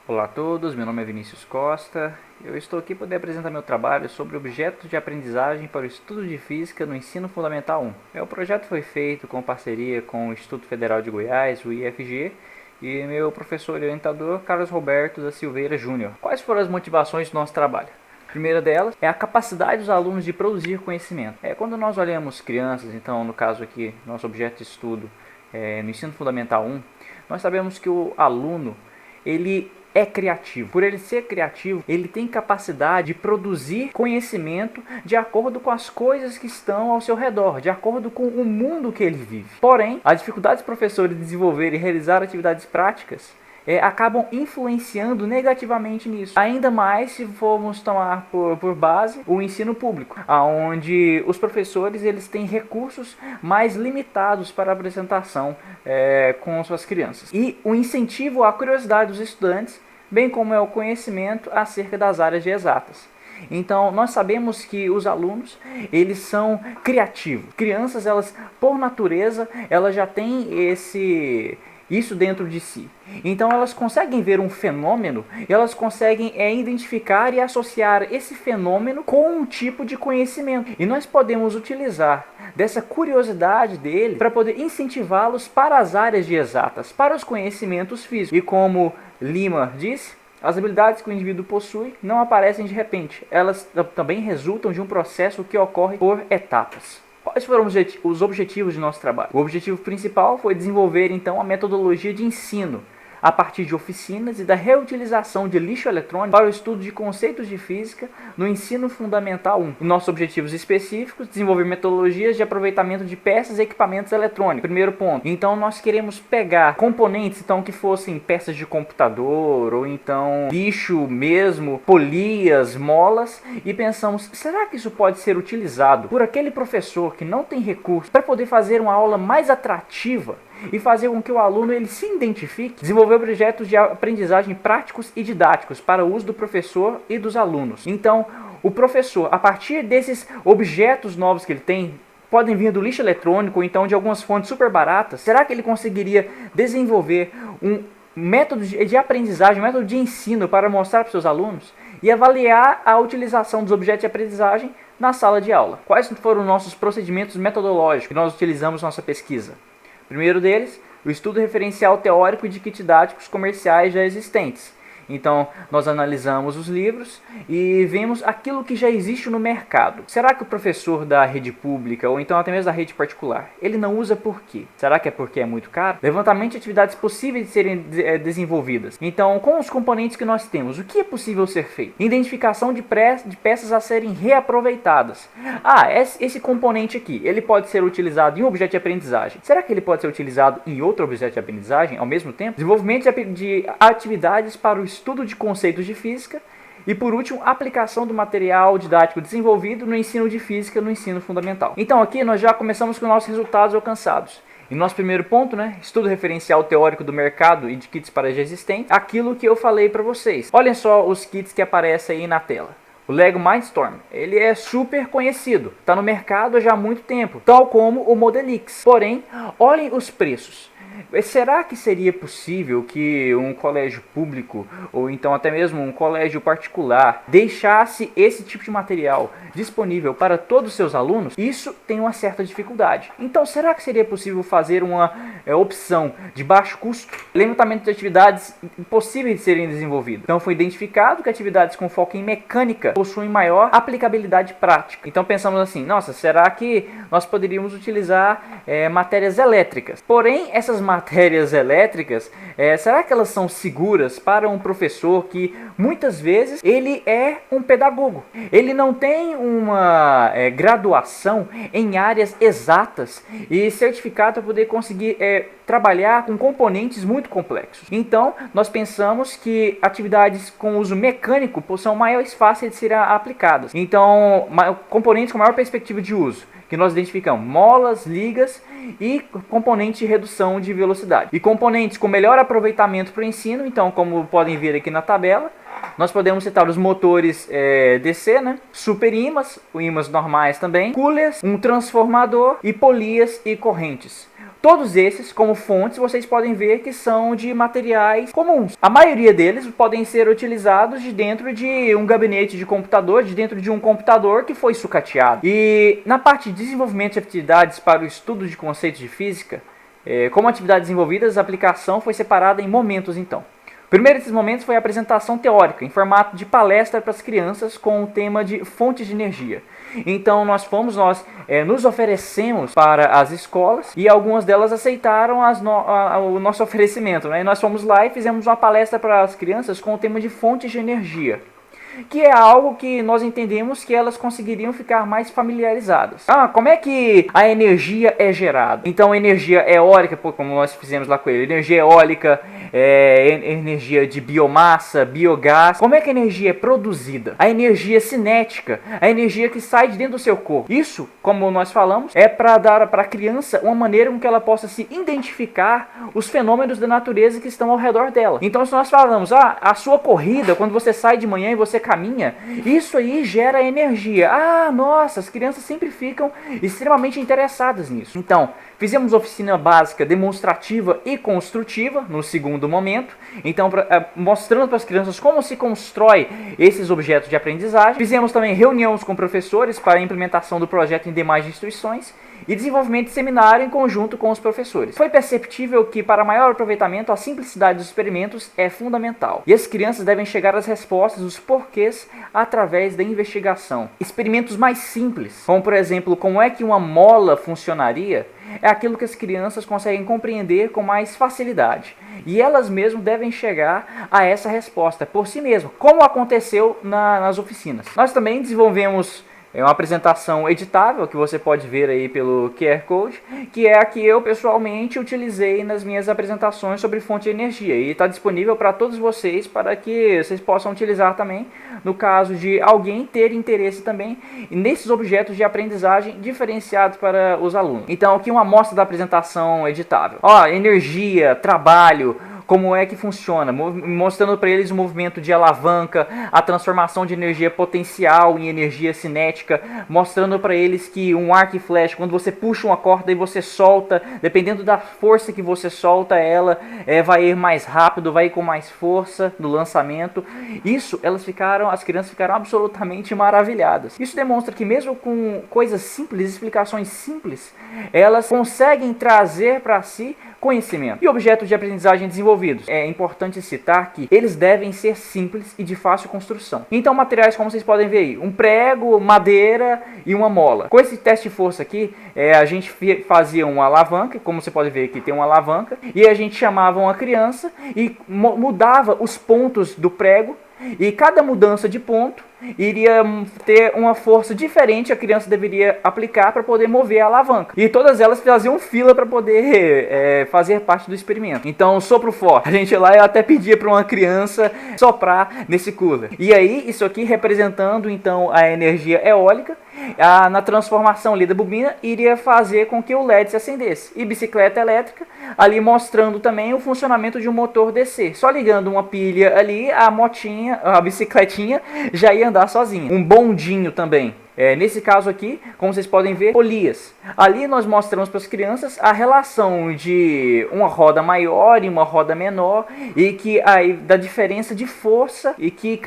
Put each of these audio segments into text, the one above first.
Olá a todos, meu nome é Vinícius Costa. Eu estou aqui para poder apresentar meu trabalho sobre objetos de aprendizagem para o estudo de física no ensino fundamental 1. O projeto foi feito com parceria com o Instituto Federal de Goiás, o IFG, e meu professor e orientador, Carlos Roberto da Silveira Júnior. Quais foram as motivações do nosso trabalho? A primeira delas é a capacidade dos alunos de produzir conhecimento. Quando nós olhamos crianças, então no caso aqui, nosso objeto de estudo no ensino fundamental 1, nós sabemos que o aluno ele é criativo. Por ele ser criativo, ele tem capacidade de produzir conhecimento de acordo com as coisas que estão ao seu redor, de acordo com o mundo que ele vive. Porém, a dificuldade dos professores de desenvolver e realizar atividades práticas acabam influenciando negativamente nisso. Ainda mais se formos tomar por base o ensino público, onde os professores eles têm recursos mais limitados para a apresentação com suas crianças. E o incentivo à curiosidade dos estudantes, bem como é o conhecimento acerca das áreas de exatas. Então, nós sabemos que os alunos, eles são criativos. Crianças, elas, por natureza, elas já têm isso dentro de si. Então elas conseguem ver um fenômeno e elas conseguem identificar e associar esse fenômeno com um tipo de conhecimento. E nós podemos utilizar dessa curiosidade dele para poder incentivá-los para as áreas de exatas, para os conhecimentos físicos. E como Lima disse, as habilidades que o indivíduo possui não aparecem de repente. Elas também resultam de um processo que ocorre por etapas. Quais foram os objetivos de nosso trabalho? O objetivo principal foi desenvolver então a metodologia de ensino a partir de oficinas e da reutilização de lixo eletrônico para o estudo de conceitos de física no ensino fundamental 1. E nossos objetivos específicos: desenvolver metodologias de aproveitamento de peças e equipamentos eletrônicos. Primeiro ponto. Então nós queremos pegar componentes então que fossem peças de computador ou então lixo mesmo, polias, molas, e pensamos, será que isso pode ser utilizado por aquele professor que não tem recursos para poder fazer uma aula mais atrativa e fazer com que o aluno ele se identifique, desenvolver projetos de aprendizagem práticos e didáticos para o uso do professor e dos alunos. Então, o professor, a partir desses objetos novos que ele tem, podem vir do lixo eletrônico ou então de algumas fontes super baratas, será que ele conseguiria desenvolver um método de aprendizagem, um método de ensino para mostrar para os seus alunos e avaliar a utilização dos objetos de aprendizagem na sala de aula? Quais foram os nossos procedimentos metodológicos que nós utilizamos na nossa pesquisa? O primeiro deles, o estudo referencial teórico de kits didáticos comerciais já existentes. Então, nós analisamos os livros e vemos aquilo que já existe no mercado. Será que o professor da rede pública, ou então até mesmo da rede particular, ele não usa por quê? Será que é porque é muito caro? Levantamento de atividades possíveis de serem desenvolvidas. Então, com os componentes que nós temos, o que é possível ser feito? Identificação de peças a serem reaproveitadas. Esse componente aqui, ele pode ser utilizado em um objeto de aprendizagem. Será que ele pode ser utilizado em outro objeto de aprendizagem ao mesmo tempo? Desenvolvimento de atividades para o estudo de conceitos de física e, por último, aplicação do material didático desenvolvido no ensino de física no ensino fundamental. Então aqui nós já começamos com nossos resultados alcançados. Em nosso primeiro ponto, estudo referencial teórico do mercado e de kits para já existentes, aquilo que eu falei para vocês. Olhem só os kits que aparecem aí na tela. O Lego Mindstorm, ele é super conhecido, está no mercado já há muito tempo, tal como o Modelix. Porém, olhem os preços. Será que seria possível que um colégio público ou então até mesmo um colégio particular deixasse esse tipo de material disponível para todos os seus alunos? Isso tem uma certa dificuldade. Então, será que seria possível fazer uma opção de baixo custo? Levantamento de atividades possíveis de serem desenvolvidas. Então, foi identificado que atividades com foco em mecânica possuem maior aplicabilidade prática. Então, pensamos assim, nossa, será que nós poderíamos utilizar matérias elétricas? Porém, essas matérias elétricas, será que elas são seguras para um professor que muitas vezes ele é um pedagogo? Ele não tem uma graduação em áreas exatas e certificado para poder conseguir trabalhar com componentes muito complexos. Então, nós pensamos que atividades com uso mecânico são mais fáceis de serem aplicadas. Então, componentes com maior perspectiva de uso, que nós identificamos molas, ligas e componentes de redução de velocidade. E componentes com melhor aproveitamento para o ensino, então, como podem ver aqui na tabela, nós podemos citar os motores DC, super ímãs, ímãs normais também, coolers, um transformador e polias e correntes. Todos esses, como fontes, vocês podem ver que são de materiais comuns. A maioria deles podem ser utilizados de dentro de um gabinete de computador, de dentro de um computador que foi sucateado. E na parte de desenvolvimento de atividades para o estudo de conceitos de física, como atividades desenvolvidas, a aplicação foi separada em momentos então. O primeiro desses momentos foi a apresentação teórica, em formato de palestra para as crianças com o tema de fontes de energia. Então nós nos oferecemos para as escolas e algumas delas aceitaram o nosso oferecimento, né? E nós fomos lá e fizemos uma palestra para as crianças com o tema de fontes de energia, que é algo que nós entendemos que elas conseguiriam ficar mais familiarizadas. Como é que a energia é gerada? Então, energia eólica, como nós fizemos lá com ele, energia eólica, energia de biomassa, biogás. Como é que a energia é produzida? A energia cinética, a energia que sai de dentro do seu corpo. Isso, como nós falamos, é para dar para a criança uma maneira com que ela possa se identificar os fenômenos da natureza que estão ao redor dela. Então, se nós falamos, a sua corrida, quando você sai de manhã e você caminha, isso aí gera energia. Nossa, as crianças sempre ficam extremamente interessadas nisso. Então, fizemos oficina básica, demonstrativa e construtiva no segundo momento. Então, mostrando para as crianças como se constrói esses objetos de aprendizagem. Fizemos também reuniões com professores para a implementação do projeto em demais instituições e desenvolvimento de seminário em conjunto com os professores. Foi perceptível que, para maior aproveitamento, a simplicidade dos experimentos é fundamental. E as crianças devem chegar às respostas dos porquês através da investigação. Experimentos mais simples, como por exemplo, como é que uma mola funcionaria, é aquilo que as crianças conseguem compreender com mais facilidade. E elas mesmas devem chegar a essa resposta por si mesmas, como aconteceu nas oficinas. Nós também desenvolvemos uma apresentação editável, que você pode ver aí pelo QR Code, que é a que eu pessoalmente utilizei nas minhas apresentações sobre fonte de energia. E está disponível para todos vocês, para que vocês possam utilizar também, no caso de alguém ter interesse também nesses objetos de aprendizagem diferenciados para os alunos. Então aqui uma amostra da apresentação editável. Energia, trabalho, como é que funciona, mostrando para eles o movimento de alavanca, a transformação de energia potencial em energia cinética, mostrando para eles que um arco e flecha, quando você puxa uma corda e você solta, dependendo da força que você solta ela, vai ir mais rápido, vai ir com mais força no lançamento. Isso, as crianças ficaram absolutamente maravilhadas. Isso demonstra que mesmo com coisas simples, explicações simples, elas conseguem trazer para si conhecimento. E objetos de aprendizagem desenvolvidos. É importante citar que eles devem ser simples e de fácil construção. Então, materiais como vocês podem ver aí, um prego, madeira e uma mola. Com esse teste de força aqui, a gente fazia uma alavanca, como você pode ver aqui tem uma alavanca, e a gente chamava uma criança e mudava os pontos do prego, e cada mudança de ponto iria ter uma força diferente, a criança deveria aplicar para poder mover a alavanca. E todas elas faziam fila para poder fazer parte do experimento. Então, sopro forte. A gente lá, eu até pedia para uma criança soprar nesse cooler. E aí, isso aqui representando então a energia eólica, na transformação ali da bobina, iria fazer com que o LED se acendesse. E bicicleta elétrica, ali mostrando também o funcionamento de um motor DC. Só ligando uma pilha ali, a bicicletinha já ia andar sozinha. Um bondinho também. Nesse caso aqui, como vocês podem ver, polias. Ali nós mostramos para as crianças a relação de uma roda maior e uma roda menor, e que aí da diferença de força, e que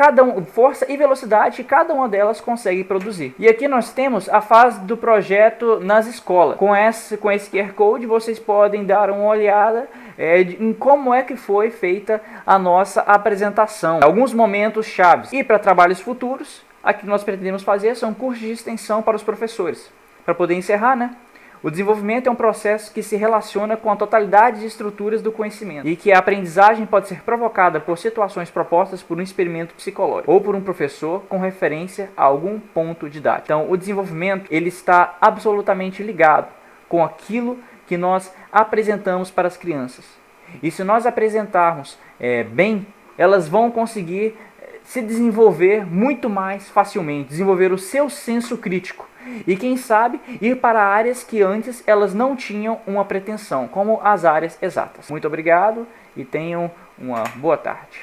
força e velocidade que cada uma delas consegue produzir. E aqui nós temos a fase do projeto nas escolas. Com esse QR Code vocês podem dar uma olhada em como é que foi feita a nossa apresentação. Alguns momentos chaves. E para trabalhos futuros, aqui que nós pretendemos fazer são cursos de extensão para os professores. Para poder encerrar, né? O desenvolvimento é um processo que se relaciona com a totalidade de estruturas do conhecimento e que a aprendizagem pode ser provocada por situações propostas por um experimento psicológico ou por um professor com referência a algum ponto didático. Então, o desenvolvimento ele está absolutamente ligado com aquilo que nós apresentamos para as crianças. E se nós apresentarmos bem, elas vão conseguir se desenvolver muito mais facilmente, desenvolver o seu senso crítico e, quem sabe, ir para áreas que antes elas não tinham uma pretensão, como as áreas exatas. Muito obrigado e tenham uma boa tarde.